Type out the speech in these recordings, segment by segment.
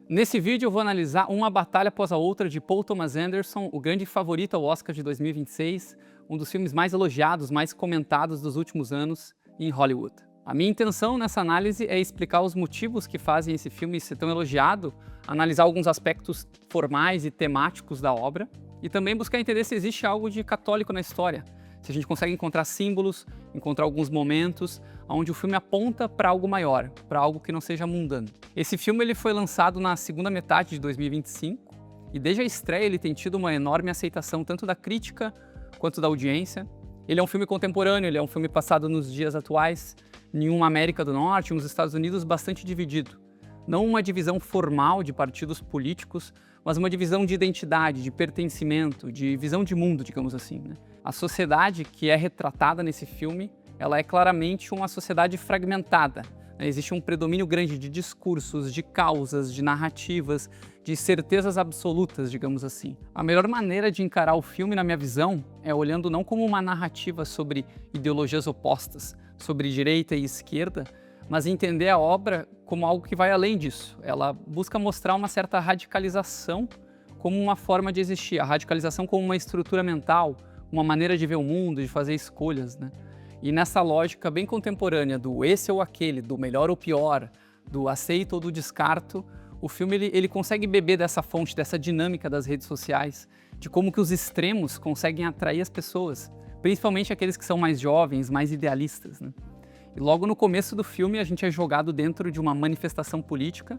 Nesse vídeo eu vou analisar uma batalha após a outra de Paul Thomas Anderson, o grande favorito ao Oscar de 2026, um dos filmes mais elogiados, mais comentados dos últimos anos em Hollywood. A minha intenção nessa análise é explicar os motivos que fazem esse filme ser tão elogiado, analisar alguns aspectos formais e temáticos da obra e também buscar entender se existe algo de católico na história, se a gente consegue encontrar símbolos, encontrar alguns momentos onde o filme aponta para algo maior, para algo que não seja mundano. Esse filme ele foi lançado na segunda metade de 2025 e desde a estreia ele tem tido uma enorme aceitação tanto da crítica quanto da audiência. Ele é um filme contemporâneo, ele é um filme passado nos dias atuais, em uma América do Norte, nos Estados Unidos bastante dividido. Não uma divisão formal de partidos políticos, mas uma divisão de identidade, de pertencimento, de visão de mundo, digamos assim, né? A sociedade que é retratada nesse filme, ela é claramente uma sociedade fragmentada, né? Existe um predomínio grande de discursos, de causas, de narrativas, de certezas absolutas, digamos assim. A melhor maneira de encarar o filme, na minha visão, é olhando não como uma narrativa sobre ideologias opostas, sobre direita e esquerda, mas entender a obra como algo que vai além disso. Ela busca mostrar uma certa radicalização como uma forma de existir, a radicalização como uma estrutura mental, uma maneira de ver o mundo, de fazer escolhas, né? E nessa lógica bem contemporânea do esse ou aquele, do melhor ou pior, do aceito ou do descarto, o filme ele consegue beber dessa fonte, dessa dinâmica das redes sociais, de como que os extremos conseguem atrair as pessoas, principalmente aqueles que são mais jovens, mais idealistas, né? E logo no começo do filme a gente é jogado dentro de uma manifestação política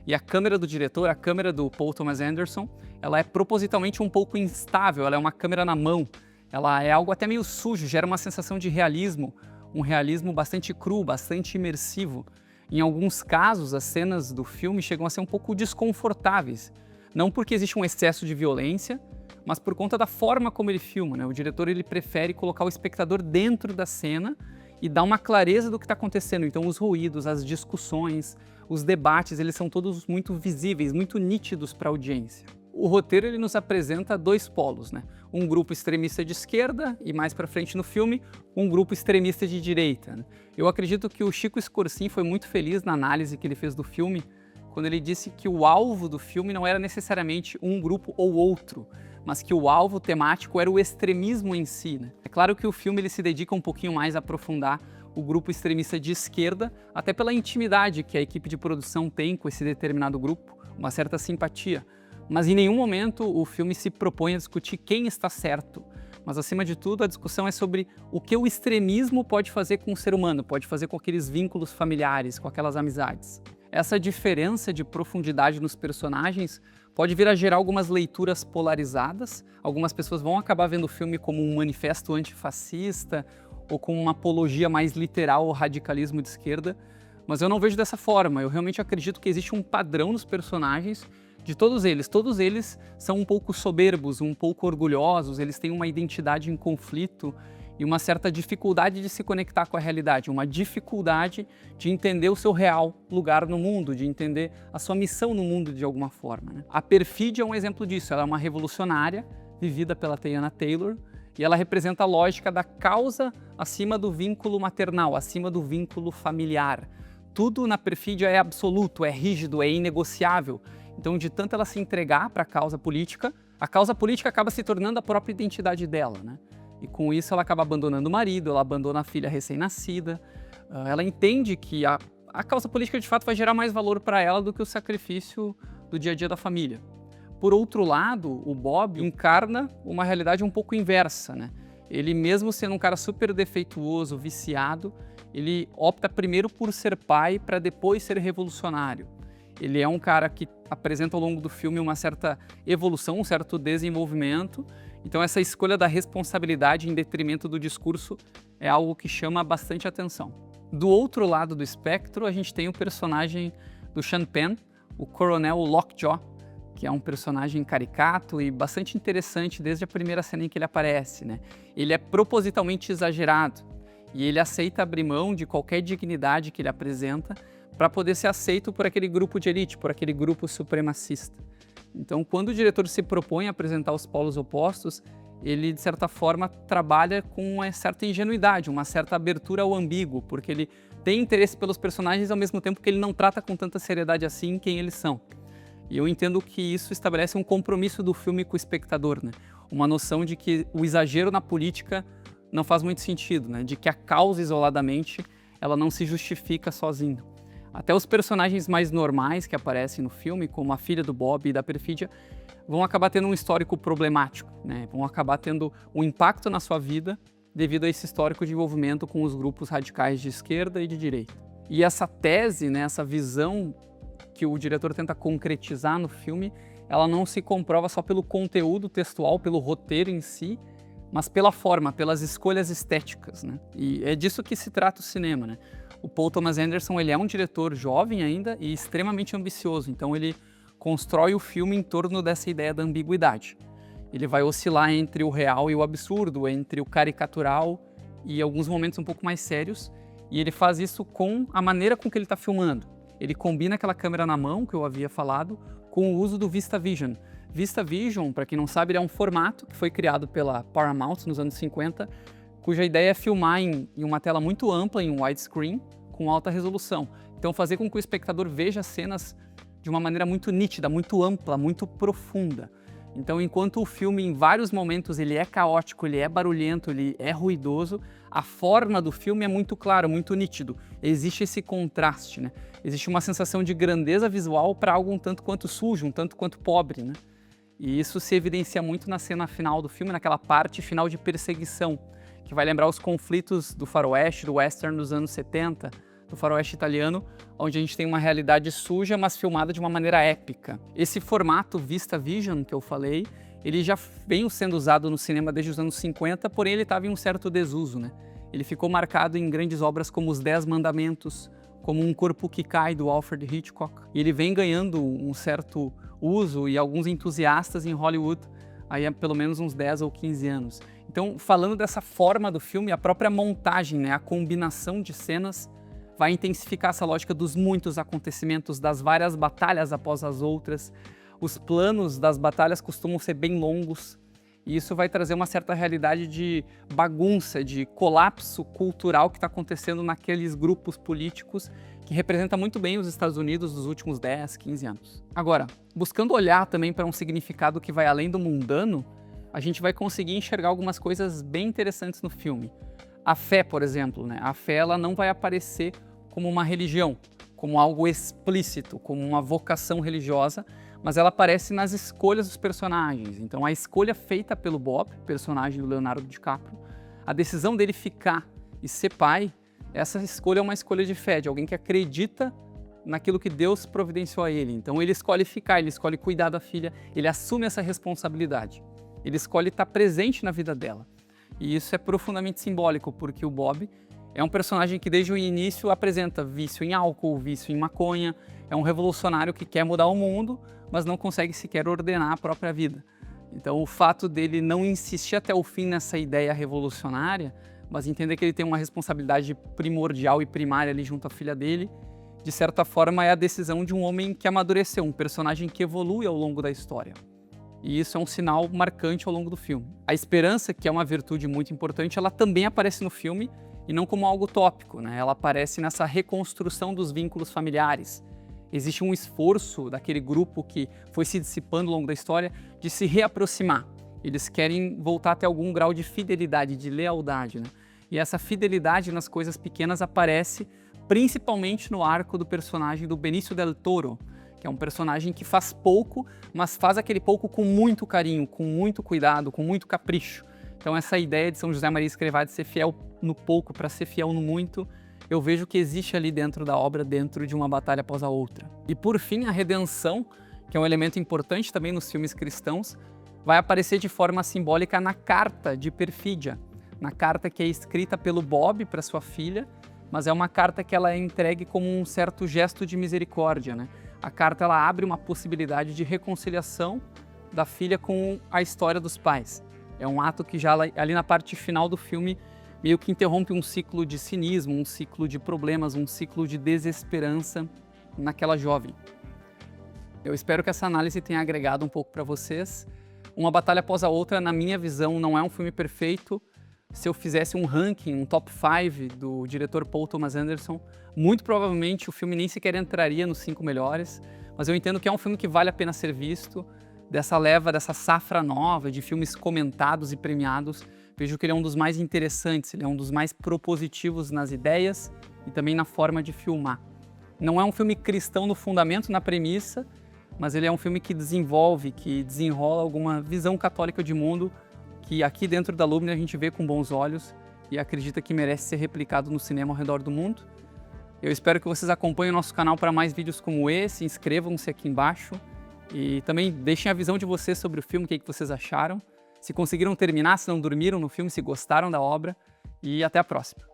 e a câmera do diretor, a câmera do Paul Thomas Anderson, ela é propositalmente um pouco instável, ela é uma câmera na mão, ela é algo até meio sujo, gera uma sensação de realismo, um realismo bastante cru, bastante imersivo. Em alguns casos, as cenas do filme chegam a ser um pouco desconfortáveis, não porque existe um excesso de violência, mas por conta da forma como ele filma, né? O diretor ele prefere colocar o espectador dentro da cena e dar uma clareza do que está acontecendo. Então os ruídos, as discussões, os debates, eles são todos muito visíveis, muito nítidos para a audiência. O roteiro ele nos apresenta dois polos, né? Um grupo extremista de esquerda e mais para frente no filme, um grupo extremista de direita, né? Eu acredito que o Chico Scorsin foi muito feliz na análise que ele fez do filme, quando ele disse que o alvo do filme não era necessariamente um grupo ou outro, mas que o alvo temático era o extremismo em si, né? É claro que o filme ele se dedica um pouquinho mais a aprofundar o grupo extremista de esquerda, até pela intimidade que a equipe de produção tem com esse determinado grupo, uma certa simpatia. Mas em nenhum momento o filme se propõe a discutir quem está certo. Mas acima de tudo a discussão é sobre o que o extremismo pode fazer com o ser humano, pode fazer com aqueles vínculos familiares, com aquelas amizades. Essa diferença de profundidade nos personagens pode vir a gerar algumas leituras polarizadas. Algumas pessoas vão acabar vendo o filme como um manifesto antifascista ou como uma apologia mais literal ao radicalismo de esquerda, mas eu não vejo dessa forma. Eu realmente acredito que existe um padrão nos personagens de todos eles são um pouco soberbos, um pouco orgulhosos, eles têm uma identidade em conflito e uma certa dificuldade de se conectar com a realidade, uma dificuldade de entender o seu real lugar no mundo, de entender a sua missão no mundo de alguma forma, né? A perfídia é um exemplo disso, ela é uma revolucionária vivida pela Teyana Taylor e ela representa a lógica da causa acima do vínculo maternal, acima do vínculo familiar. Tudo na perfídia é absoluto, é rígido, é inegociável. Então, de tanto ela se entregar para a causa política acaba se tornando a própria identidade dela, né? E com isso ela acaba abandonando o marido, ela abandona a filha recém-nascida, ela entende que a causa política de fato vai gerar mais valor para ela do que o sacrifício do dia a dia da família. Por outro lado, o Bob encarna uma realidade um pouco inversa, né? Ele mesmo sendo um cara super defeituoso, viciado, ele opta primeiro por ser pai para depois ser revolucionário. Ele é um cara que apresenta ao longo do filme uma certa evolução, um certo desenvolvimento. Então essa escolha da responsabilidade em detrimento do discurso é algo que chama bastante atenção. Do outro lado do espectro, a gente tem o personagem do Sean Penn, o Coronel Lockjaw, que é um personagem caricato e bastante interessante desde a primeira cena em que ele aparece, né? Ele é propositalmente exagerado e ele aceita abrir mão de qualquer dignidade que ele apresenta para poder ser aceito por aquele grupo de elite, por aquele grupo supremacista. Então, quando o diretor se propõe a apresentar os polos opostos, ele, de certa forma, trabalha com uma certa ingenuidade, uma certa abertura ao ambíguo, porque ele tem interesse pelos personagens ao mesmo tempo que ele não trata com tanta seriedade assim quem eles são. E eu entendo que isso estabelece um compromisso do filme com o espectador, né? Uma noção de que o exagero na política não faz muito sentido, né? De que a causa isoladamente, ela não se justifica sozinha. Até os personagens mais normais que aparecem no filme, como a filha do Bob e da Perfídia, vão acabar tendo um histórico problemático, né? Vão acabar tendo um impacto na sua vida devido a esse histórico de envolvimento com os grupos radicais de esquerda e de direita. E essa tese, né, essa visão que o diretor tenta concretizar no filme, ela não se comprova só pelo conteúdo textual, pelo roteiro em si, mas pela forma, pelas escolhas estéticas, né? E é disso que se trata o cinema, né? O Paul Thomas Anderson, ele é um diretor jovem ainda e extremamente ambicioso, então ele constrói o filme em torno dessa ideia da ambiguidade. Ele vai oscilar entre o real e o absurdo, entre o caricatural e alguns momentos um pouco mais sérios, e ele faz isso com a maneira com que ele está filmando. Ele combina aquela câmera na mão, que eu havia falado, com o uso do VistaVision. VistaVision, para quem não sabe, é um formato que foi criado pela Paramount nos anos 50, cuja ideia é filmar em uma tela muito ampla, em um widescreen, com alta resolução. Então fazer com que o espectador veja as cenas de uma maneira muito nítida, muito ampla, muito profunda. Então, enquanto o filme, em vários momentos, ele é caótico, ele é barulhento, ele é ruidoso, a forma do filme é muito clara, muito nítido. Existe esse contraste, né? Existe uma sensação de grandeza visual para algo um tanto quanto sujo, um tanto quanto pobre, né? E isso se evidencia muito na cena final do filme, naquela parte final de perseguição, que vai lembrar os conflitos do faroeste, do western dos anos 70, do faroeste italiano, onde a gente tem uma realidade suja, mas filmada de uma maneira épica. Esse formato VistaVision que eu falei, ele já vem sendo usado no cinema desde os anos 50, porém ele estava em um certo desuso, né? Ele ficou marcado em grandes obras como Os 10 Mandamentos, como Um Corpo que Cai, do Alfred Hitchcock. E ele vem ganhando um certo uso e alguns entusiastas em Hollywood aí há pelo menos uns 10 ou 15 anos. Então, falando dessa forma do filme, a própria montagem, né, a combinação de cenas, vai intensificar essa lógica dos muitos acontecimentos, das várias batalhas após as outras. Os planos das batalhas costumam ser bem longos, e isso vai trazer uma certa realidade de bagunça, de colapso cultural que está acontecendo naqueles grupos políticos que representa muito bem os Estados Unidos dos últimos 10, 15 anos. Agora, buscando olhar também para um significado que vai além do mundano, a gente vai conseguir enxergar algumas coisas bem interessantes no filme. A fé, por exemplo, né? A fé ela não vai aparecer como uma religião, como algo explícito, como uma vocação religiosa, mas ela aparece nas escolhas dos personagens. Então a escolha feita pelo Bob, personagem do Leonardo DiCaprio, a decisão dele ficar e ser pai, essa escolha é uma escolha de fé, de alguém que acredita naquilo que Deus providenciou a ele. Então ele escolhe ficar, ele escolhe cuidar da filha, ele assume essa responsabilidade. Ele escolhe estar presente na vida dela. E isso é profundamente simbólico, porque o Bob é um personagem que desde o início apresenta vício em álcool, vício em maconha, é um revolucionário que quer mudar o mundo, mas não consegue sequer ordenar a própria vida. Então o fato dele não insistir até o fim nessa ideia revolucionária, mas entender que ele tem uma responsabilidade primordial e primária ali junto à filha dele, de certa forma é a decisão de um homem que amadureceu, um personagem que evolui ao longo da história. E isso é um sinal marcante ao longo do filme. A esperança, que é uma virtude muito importante, ela também aparece no filme, e não como algo utópico, né? Ela aparece nessa reconstrução dos vínculos familiares. Existe um esforço daquele grupo que foi se dissipando ao longo da história de se reaproximar. Eles querem voltar até algum grau de fidelidade, de lealdade, né? E essa fidelidade nas coisas pequenas aparece principalmente no arco do personagem do Benício del Toro, que é um personagem que faz pouco, mas faz aquele pouco com muito carinho, com muito cuidado, com muito capricho. Então essa ideia de São José Maria Escrivá de ser fiel no pouco para ser fiel no muito, eu vejo que existe ali dentro da obra, dentro de uma batalha após a outra. E por fim, a redenção, que é um elemento importante também nos filmes cristãos, vai aparecer de forma simbólica na carta de Perfídia, na carta que é escrita pelo Bob para sua filha, mas é uma carta que ela é entregue como um certo gesto de misericórdia, né? A carta ela abre uma possibilidade de reconciliação da filha com a história dos pais. É um ato que já ali na parte final do filme meio que interrompe um ciclo de cinismo, um ciclo de problemas, um ciclo de desesperança naquela jovem. Eu espero que essa análise tenha agregado um pouco para vocês. Uma Batalha Após a Outra, na minha visão, não é um filme perfeito. Se eu fizesse um ranking, um top 5 do diretor Paul Thomas Anderson, muito provavelmente o filme nem sequer entraria nos 5 melhores, mas eu entendo que é um filme que vale a pena ser visto, dessa leva, dessa safra nova de filmes comentados e premiados. Vejo que ele é um dos mais interessantes, ele é um dos mais propositivos nas ideias e também na forma de filmar. Não é um filme cristão no fundamento, na premissa, mas ele é um filme que desenvolve, que desenrola alguma visão católica de mundo que aqui dentro da Lumine a gente vê com bons olhos e acredita que merece ser replicado no cinema ao redor do mundo. Eu espero que vocês acompanhem o nosso canal para mais vídeos como esse, inscrevam-se aqui embaixo e também deixem a visão de vocês sobre o filme, o que vocês acharam, se conseguiram terminar, se não dormiram no filme, se gostaram da obra, e até a próxima.